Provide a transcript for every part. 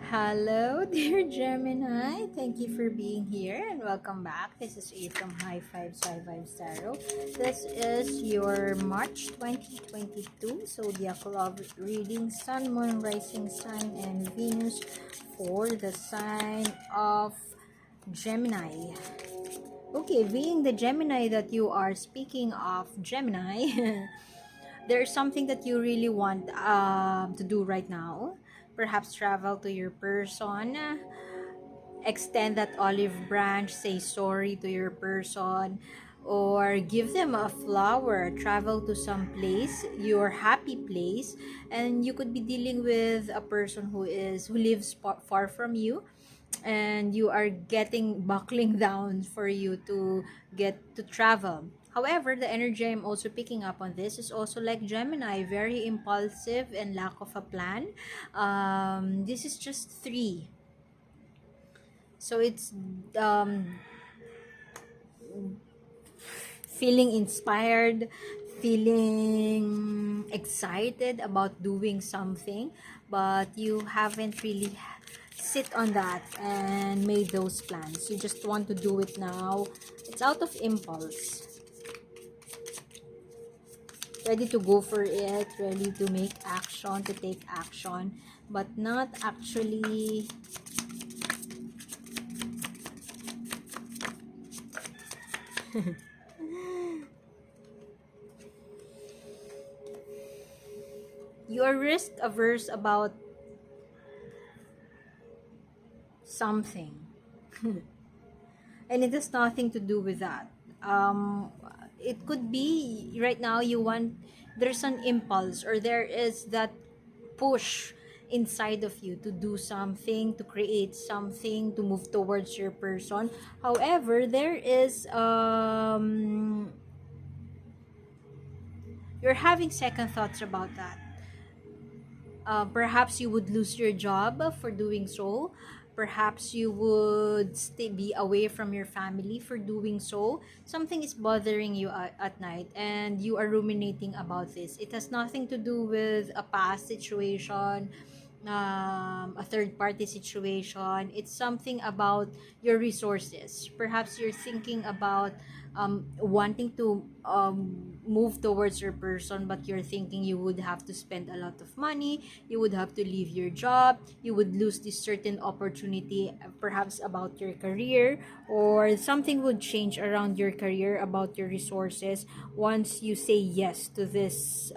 Hello, dear Gemini. Thank you for being here and welcome back. This is A from High Five Sci Five Tarot. This is your March 2022 zodiac love reading, Sun, Moon, Rising Sun, and Venus for the sign of Gemini. Okay, being the Gemini that you are, speaking of Gemini, there's something that you really want to do right now. Perhaps travel to your person, extend that olive branch, say sorry to your person, or give them a flower, travel to some place, your happy place, and you could be dealing with a person who lives far from you, and you are getting buckling down for you to get to travel. However, the energy I'm also picking up on this is also like Gemini, very impulsive and lack of a plan. This is just three. So it's feeling inspired, feeling excited about doing something, but you haven't really sit on that and made those plans. You just want to do it now. It's out of impulse. Ready to go for it, ready to make action, to take action, but not actually you are risk averse about something. And it has nothing to do with that. It could be right now you want, there's an impulse or there is that push inside of you to do something, to create something, to move towards your person. However, there is you're having second thoughts about that. Perhaps you would lose your job for doing so. Perhaps you would be away from your family for doing so. Something is bothering you at night and you are ruminating about this. It has nothing to do with a past situation, a third party situation. It's something about your resources. Perhaps you're thinking about wanting to move towards your person, but you're thinking you would have to spend a lot of money, you would have to leave your job, you would lose this certain opportunity, perhaps about your career, or something would change around your career, about your resources, once you say yes to this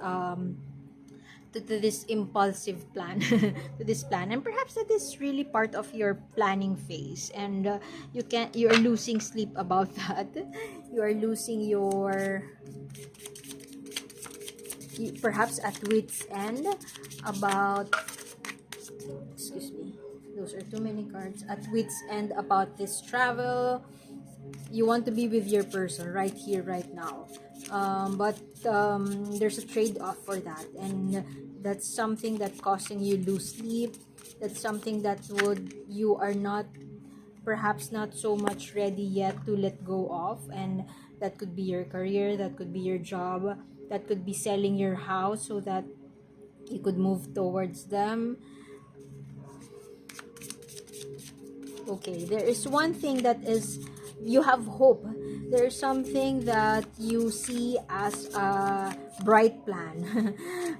to this impulsive plan to this plan. And perhaps that is really part of your planning phase, and you are losing sleep about that. You are losing your, perhaps at wit's end about, excuse me, those are too many cards, at wit's end about this travel. You want to be with your person right here, right now, but there's a trade-off for that, and that's something that causing you lose sleep. That's something that would, you are not, perhaps not so much ready yet to let go of, and that could be your career, that could be your job, that could be selling your house so that you could move towards them. Okay, there is one thing that is, you have hope. There's something that you see as a bright plan,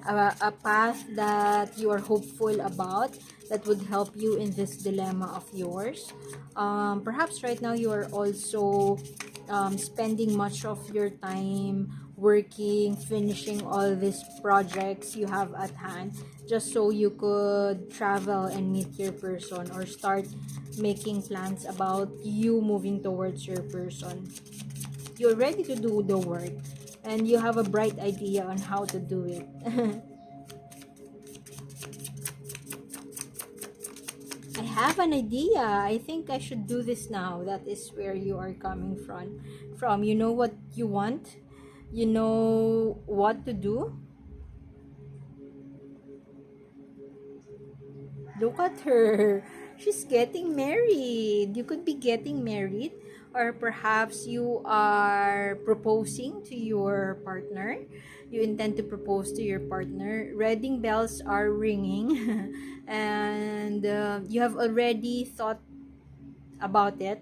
a path that you are hopeful about, that would help you in this dilemma of yours. Perhaps right now you are also spending much of your time working, finishing all these projects you have at hand, just so you could travel and meet your person, or start making plans about you moving towards your person. You're ready to do the work and you have a bright idea on how to do it. I have an idea. I think I should do this now. That is where you are coming from. You know what you want. You know what to do. Look at her. She's getting married. You could be getting married, or perhaps you are proposing to your partner. You intend to propose to your partner. Wedding bells are ringing, and you have already thought about it.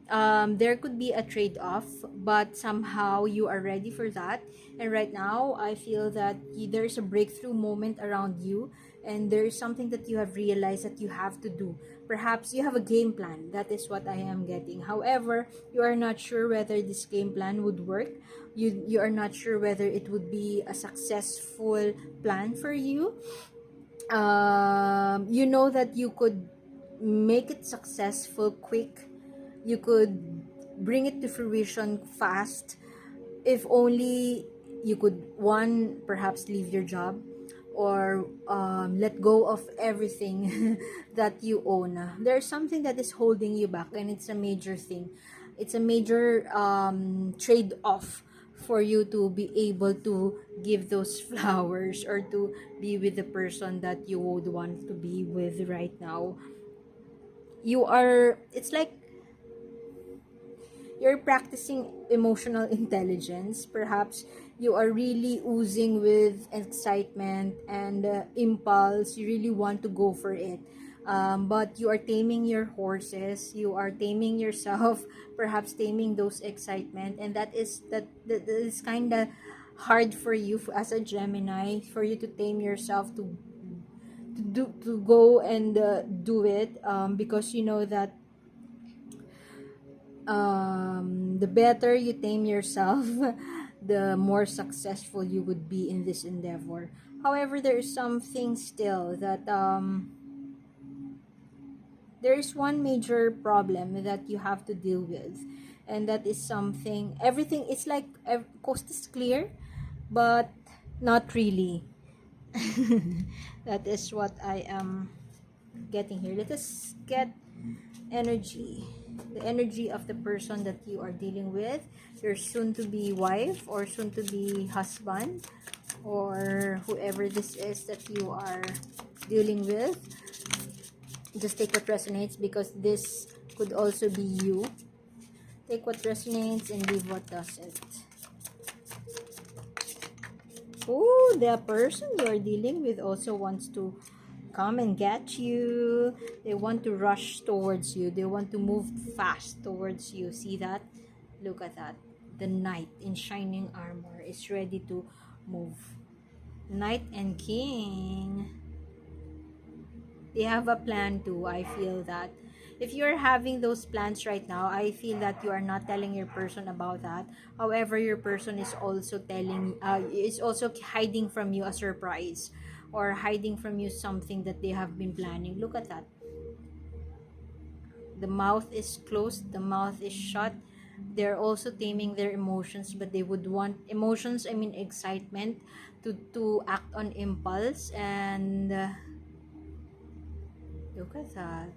There could be a trade-off, but somehow you are ready for that. And right now I feel that there's a breakthrough moment around you, and there's something that you have realized that you have to do. Perhaps you have a game plan. That is what I am getting. However, you are not sure whether this game plan would work. You are not sure whether it would be a successful plan for you. You know that you could make it successful quick. You could bring it to fruition fast if only you could, one, perhaps leave your job, or let go of everything that you own. There's something that is holding you back, and it's a major thing. It's a major trade-off for you to be able to give those flowers, or to be with the person that you would want to be with right now. It's like you're practicing emotional intelligence. Perhaps you are really oozing with excitement and impulse. You really want to go for it. But you are taming your horses. You are taming yourself, perhaps taming those excitement. And that is kind of hard for you as a Gemini, for you to tame yourself to go and do it, because you know that the better you tame yourself, the more successful you would be in this endeavor. However, there is something still that there is one major problem that you have to deal with, and that is something. Everything is like coast is clear, but not really. That is what I am getting here. Let us get energy, the energy of the person that you are dealing with, your soon to be wife or soon to be husband, or whoever this is that you are dealing with. Just take what resonates, because this could also be you. Take what resonates and leave what doesn't. Oh, the person you are dealing with also wants to come and get you. They want to rush towards you. They want to move fast towards you. See that? Look at that. The knight in shining armor is ready to move. Knight and king. They have a plan too. I feel that. If you're having those plans right now, I feel that you are not telling your person about that. However, your person is also is also hiding from you a surprise, or hiding from you something that they have been planning. Look at that. The mouth is closed, the mouth is shut. They're also taming their emotions, but they would want emotions, I mean excitement, to act on impulse. And look at that.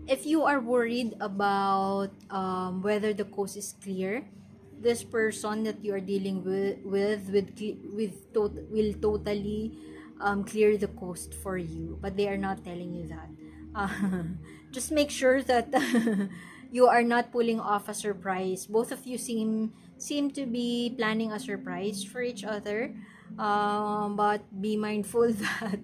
If you are worried about whether the coast is clear, this person that you are dealing will totally clear the coast for you, but they are not telling you that. Just make sure that you are not pulling off a surprise. Both of you seem to be planning a surprise for each other, but be mindful that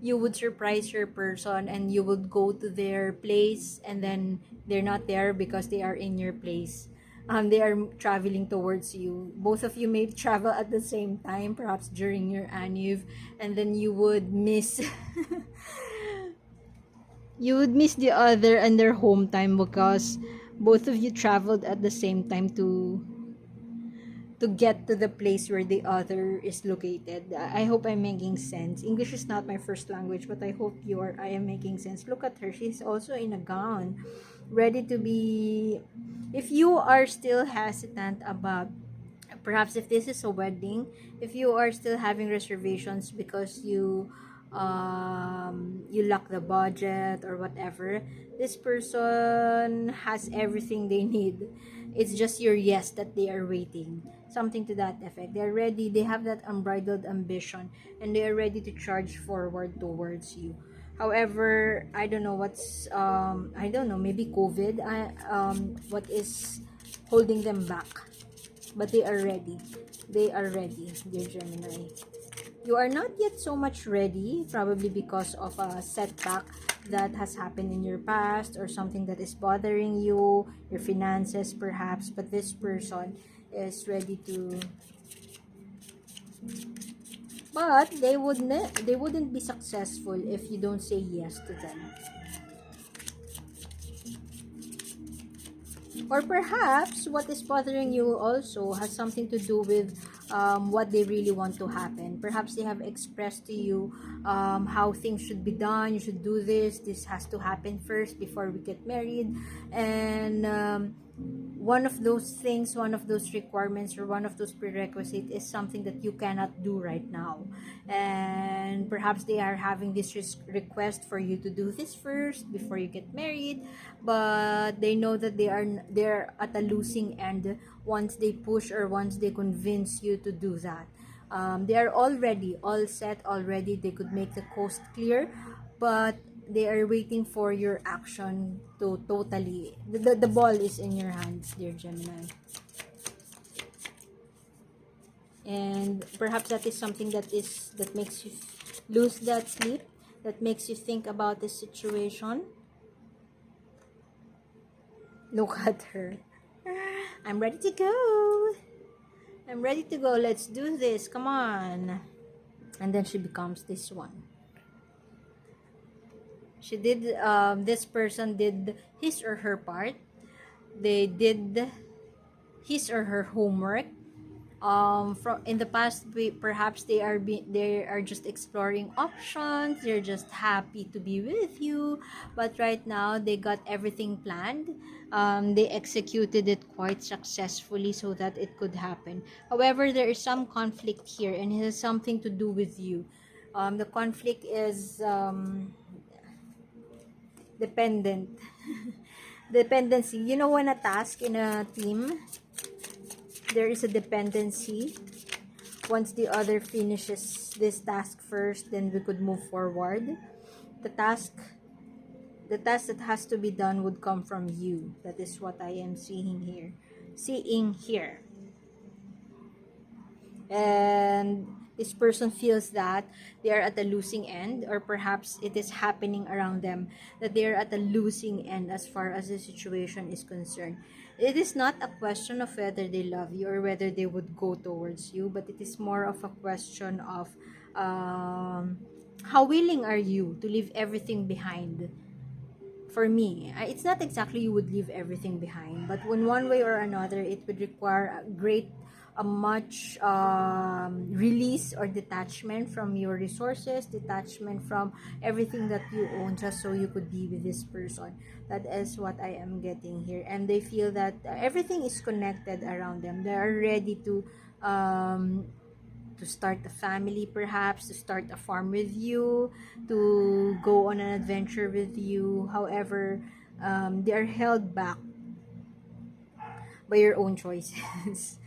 you would surprise your person, and you would go to their place, and then they're not there because they are in your place. They are traveling towards you. Both of you may travel at the same time, perhaps during your anniv, and then you would miss you would miss the other and their home time, because both of you traveled at the same time to get to the place where the other is located. I hope I'm making sense. English is not my first language, but I hope I am making sense. Look at her. She's also in a gown, ready to be. If you are still hesitant about, perhaps if this is a wedding, if you are still having reservations because you lack the budget or whatever, this person has everything they need. It's just your yes that they are waiting, something to that effect. They're ready, they have that unbridled ambition, and they are ready to charge forward towards you. However, I don't know what's I don't know, maybe COVID, what is holding them back. But they are ready. They are ready, dear Gemini. You are not yet so much ready, probably because of a setback that has happened in your past, or something that is bothering you, your finances perhaps, but this person is ready to, but they wouldn't be successful if you don't say yes to them. Or perhaps what is bothering you also has something to do with what they really want to happen. Perhaps they have expressed to you how things should be done. You should do this. This has to happen first before we get married. And one of those things, one of those requirements, or one of those prerequisites is something that you cannot do right now. And perhaps they are having this request for you to do this first before you get married, but they know that they're at a losing end once they push, or once they convince you to do that. They are already all set already. They could make the coast clear, but they are waiting for your action to totally, the ball is in your hands, dear Gemini. And perhaps that is something that makes you lose that sleep, that makes you think about the situation. Look at her. I'm ready to go. I'm ready to go. Let's do this. Come on. And then she becomes this one. She did, this person did his or her part. They did his or her homework. From in the past, perhaps they are just exploring options. They're just happy to be with you, but right now they got everything planned. They executed it quite successfully so that it could happen. However, there is some conflict here, and it has something to do with you. The conflict is dependent. Dependency. You know, when a task in a team, there is a dependency. Once the other finishes this task first, then we could move forward. The task that has to be done would come from you. That is what I am seeing here. And this person feels that they are at a losing end, or perhaps it is happening around them that they are at a losing end as far as the situation is concerned. It is not a question of whether they love you or whether they would go towards you, but it is more of a question of how willing are you to leave everything behind. For me, it's not exactly you would leave everything behind, but in one way or another, it would require a much release or detachment from your resources, detachment from everything that you own, just so you could be with this person. That is what I am getting here. And they feel that everything is connected around them. They are ready to start a family, perhaps to start a farm with you, to go on an adventure with you. However, they are held back by your own choices.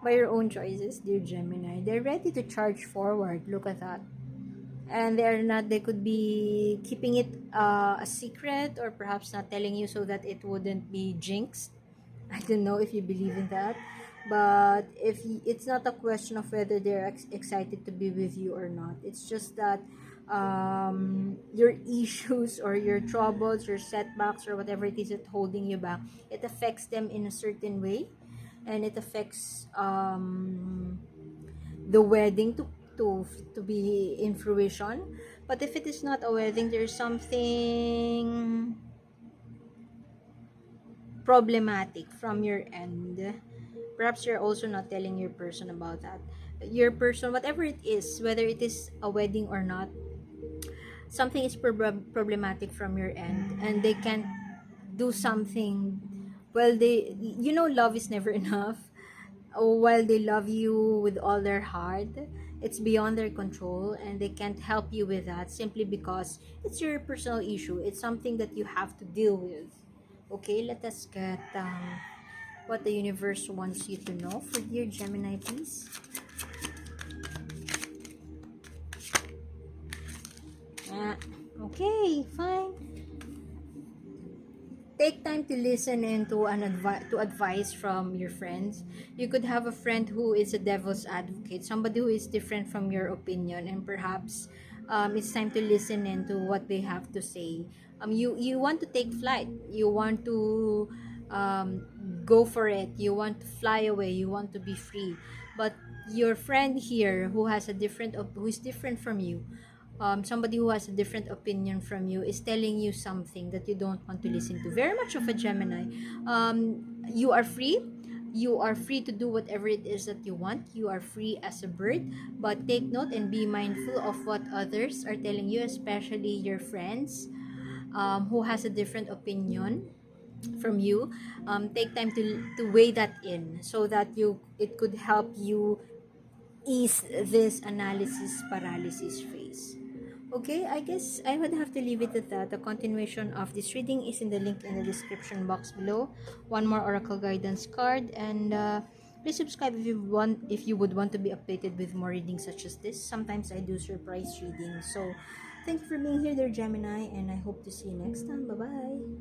By your own choices, dear Gemini. They're ready to charge forward. Look at that. And they could be keeping it a secret, or perhaps not telling you so that it wouldn't be jinxed. I don't know if you believe in that, but it's not a question of whether they're excited to be with you or not. It's just that your issues or your troubles, your setbacks, or whatever it is that holding you back, it affects them in a certain way, and it affects the wedding to be in fruition. But if it is not a wedding, there's something problematic from your end. Perhaps you're also not telling your person about that. Your person, whatever it is, whether it is a wedding or not, something is problematic from your end, and they can't do something. Well, love is never enough. While they love you with all their heart, it's beyond their control, and they can't help you with that simply because it's your personal issue. It's something that you have to deal with. Okay, let us get what the universe wants you to know for dear Gemini, please. Okay, fine. Take time to listen and to advice from your friends. You could have a friend who is a devil's advocate, somebody who is different from your opinion, and perhaps it's time to listen in to what they have to say. You want to take flight. You want to go for it. You want to fly away. You want to be free. But your friend here who has a who is different from you, somebody who has a different opinion from you is telling you something that you don't want to listen to. Very much of a Gemini. You are free. You are free to do whatever it is that you want. You are free as a bird. But take note and be mindful of what others are telling you, especially your friends who has a different opinion from you. Take time to weigh that in so that it could help you ease this analysis paralysis phase. Okay, I guess I would have to leave it at that. The continuation of this reading is in the link in the description box below. One more oracle guidance card, and please subscribe if you would want to be updated with more readings such as this. Sometimes I do surprise readings. So thank you for being here, dear Gemini, and I hope to see you next time. Bye bye.